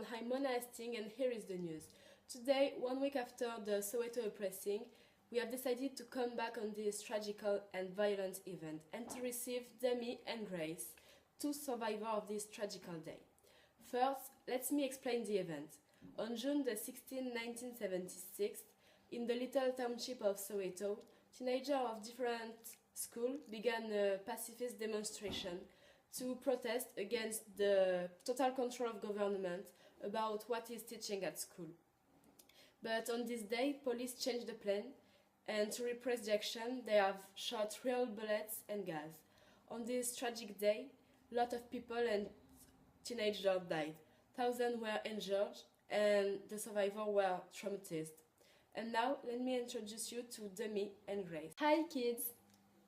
everyone, I'm Mona Hastings and here is the news. Today, 1 week after the Soweto Uprising, we have decided to come back on this tragical and violent event and to receive Demi and Grace, two survivors of this tragical day. First, let me explain the event. On June the 16th, 1976, in the little township of Soweto, teenagers of different schools began a pacifist demonstration to protest against the total control of government about what is teaching at school. But on this day, police changed the plan, and to repress the action, they have shot real bullets and gas. On this tragic day, a lot of people and teenagers died. Thousands were injured, and the survivors were traumatized. And now, let me introduce you to Demi and Grace. Hi, kids!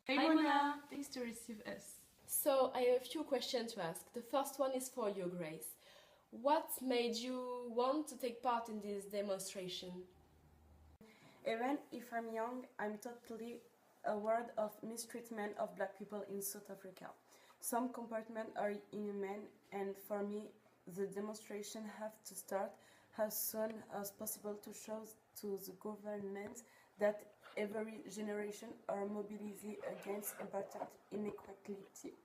Hey, Mona! Thanks to receive us. So, I have a few questions to ask. The first one is for you, Grace. What made you want to take part in this demonstration? Even if I'm young, I'm totally aware of mistreatment of black people in South Africa. Some compartments are inhuman, and for me, the demonstration have to start as soon as possible to show to the government that every generation are mobilizing against important inequality.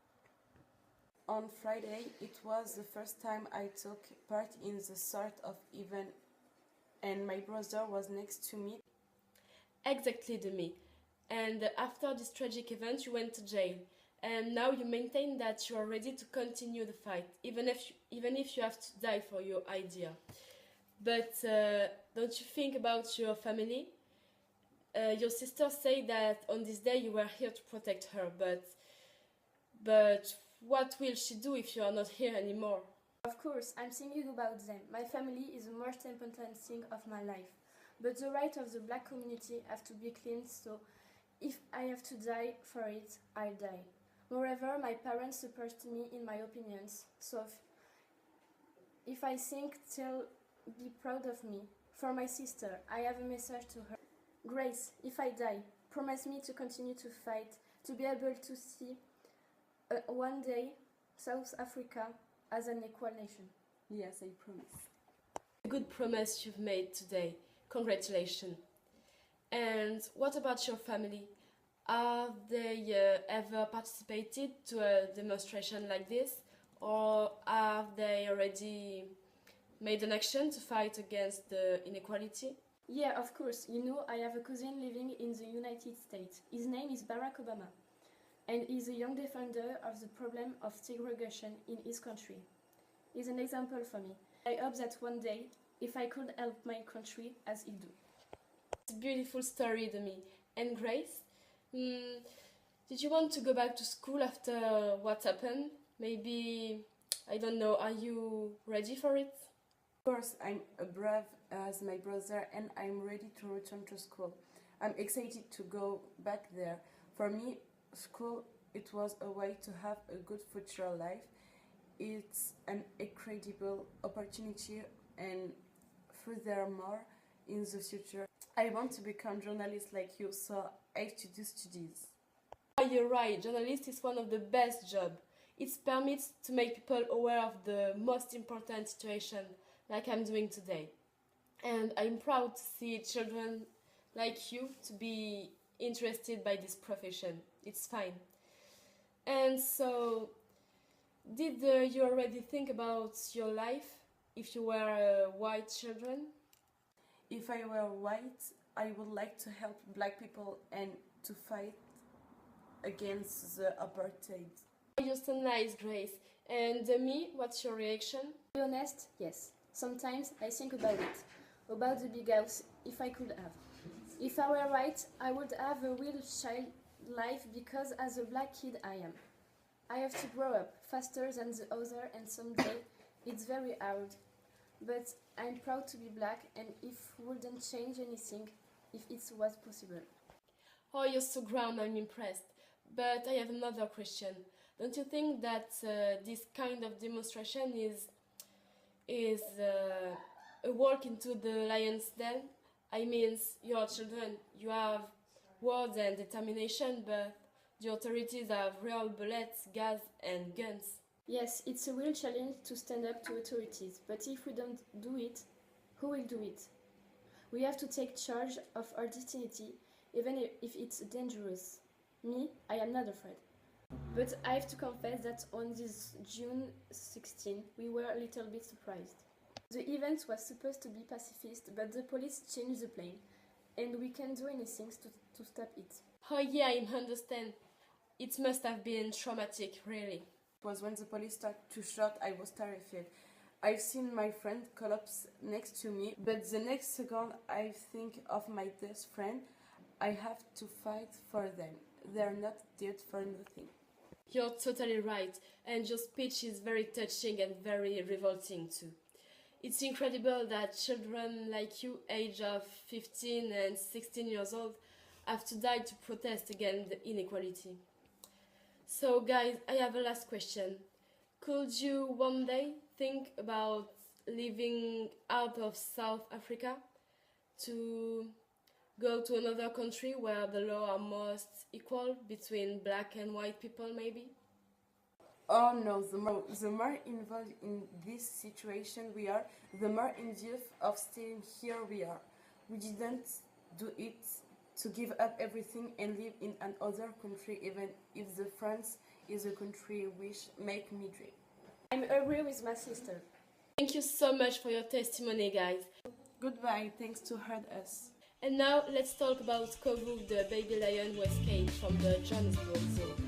On Friday, it was the first time I took part in the sort of event, and my brother was next to me. Exactly, Demi. And after this tragic event, you went to jail. And now you maintain that you are ready to continue the fight, even if you have to die for your idea. But don't you think about your family? Your sister said that on this day you were here to protect her, but what will she do if you are not here anymore? Of course, I'm thinking about them. My family is the most important thing of my life. But the right of the black community have to be clean, so if I have to die for it, I'll die. Moreover, my parents support me in my opinions, so if I think they'll be proud of me. For my sister, I have a message to her. Grace, if I die, promise me to continue to fight, to be able to see one day South Africa as an equal nation. Yes, I promise. A good promise you've made today. Congratulations. And what about your family? Have they ever participated to a demonstration like this? Or have they already made an action to fight against the inequality? Yeah, of course. You know, I have a cousin living in the United States. His name is Barack Obama, and he's a young defender of the problem of segregation in his country. He's an example for me. I hope that one day, if I could help my country as he do. It's a beautiful story, Demi. And Grace, did you want to go back to school after what happened? Maybe, I don't know, are you ready for it? Of course, I'm brave as my brother and I'm ready to return to school. I'm excited to go back there. For me, school, it was a way to have a good future life. It's an incredible opportunity, and furthermore, in the future, I want to become a journalist like you, so I have to do studies. Oh, you're right, journalist is one of the best jobs. It permits to make people aware of the most important situation, like I'm doing today. And I'm proud to see children like you to be interested by this profession. It's fine. And so, did you already think about your life if you were white children? If I were white, I would like to help black people and to fight against the apartheid. You're so nice, Grace. And me, what's your reaction? To be honest, yes. Sometimes I think about it, about the big house, if I could have. If I were white, I would have a real child life because as a black kid I am. I have to grow up faster than the other and someday it's very hard. But I'm proud to be black and if wouldn't change anything if it was possible. Oh, you're so grand, I'm impressed. But I have another question. Don't you think that this kind of demonstration is a walk into the lion's den? I mean, you're children, you have words and determination, but the authorities have real bullets, gas and guns. Yes, it's a real challenge to stand up to authorities, but if we don't do it, who will do it? We have to take charge of our destiny, even if it's dangerous. Me, I am not afraid. But I have to confess that on this June 16, we were a little bit surprised. The event was supposed to be pacifist, but the police changed the plan, and we can't do anything to stop it. Oh yeah, I understand. It must have been traumatic, really. It was when the police started to shoot, I was terrified. I've seen my friend collapse next to me, but the next second I think of my best friend. I have to fight for them. They're not dead for nothing. You're totally right, and your speech is very touching and very revolting too. It's incredible that children like you, age of 15 and 16 years old, have to die to protest against the inequality. So guys, I have a last question. Could you one day think about living out of South Africa to go to another country where the law are most equal between black and white people maybe? Oh no, the more involved in this situation we are, the more in danger of staying here we are. We didn't do it to give up everything and live in another country, even if the France is a country which make me dream. I'm agree with my sister. Thank you so much for your testimony, guys. Goodbye, thanks to heard us. And now let's talk about Kovu, the baby lion who escaped from the Johannesburg Zoo.